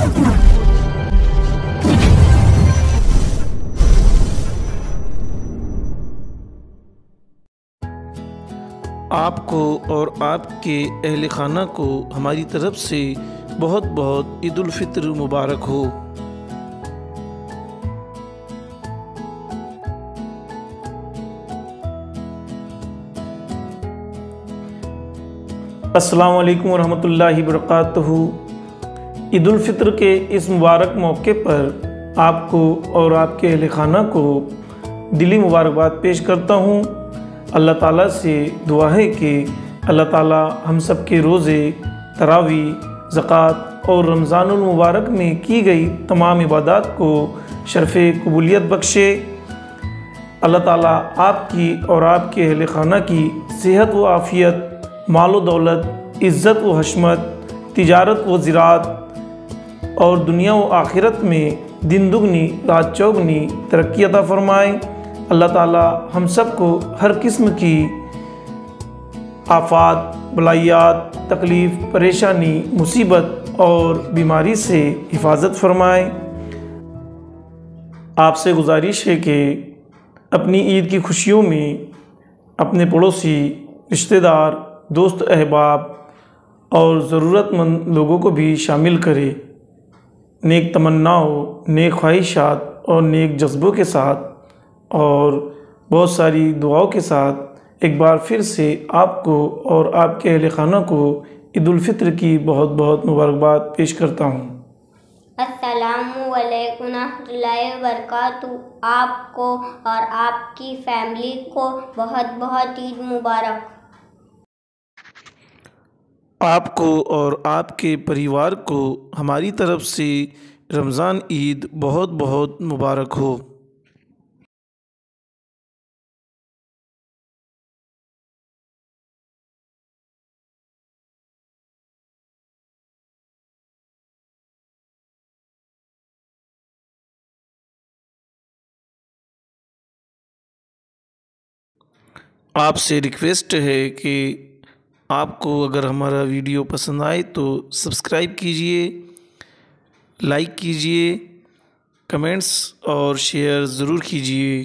آپ کو اور آپ کے اہل خانہ کو ہماری طرف سے بہت بہت عید الفطر مبارک ہو۔ السلام علیکم ورحمۃ اللہ وبرکاتہ۔ عید الفطر کے اس مبارک موقع پر آپ کو اور آپ کے اہل خانہ کو دلی مبارکباد پیش کرتا ہوں۔ اللہ تعالیٰ سے دعا ہے کہ اللہ تعالیٰ ہم سب کے روزے، تراویح، زکوٰۃ اور رمضان المبارک میں کی گئی تمام عبادات کو شرف قبولیت بخشے۔ اللہ تعالیٰ آپ کی اور آپ کے اہل خانہ کی صحت و عافیت، مال و دولت، عزت و حشمت، تجارت و زراعت اور دنیا و آخرت میں دن دگنی رات چوگنی ترقی عطا فرمائے۔ اللہ تعالیٰ ہم سب کو ہر قسم کی آفات، بلائیات، تکلیف، پریشانی، مصیبت اور بیماری سے حفاظت فرمائے۔ آپ سے گزارش ہے کہ اپنی عید کی خوشیوں میں اپنے پڑوسی، رشتہ دار، دوست احباب اور ضرورت مند لوگوں کو بھی شامل کرے۔ نیک تمناؤں، نیک خواہشات اور نیک جذبوں کے ساتھ اور بہت ساری دعاؤں کے ساتھ ایک بار پھر سے آپ کو اور آپ کے اہل خانہ کو عید الفطر کی بہت بہت مبارکباد پیش کرتا ہوں۔ السلام علیکم ورحمۃ اللہ وبرکاتہ۔ آپ کو اور آپ کی فیملی کو بہت بہت عید مبارک۔ آپ کو اور آپ کے پریوار کو ہماری طرف سے رمضان عید بہت بہت مبارک ہو۔ آپ سے ریکویسٹ ہے کہ آپ کو اگر ہمارا ویڈیو پسند آئے تو سبسکرائب کیجئے، لائک کیجئے، کمنٹس اور شیئر ضرور کیجئے۔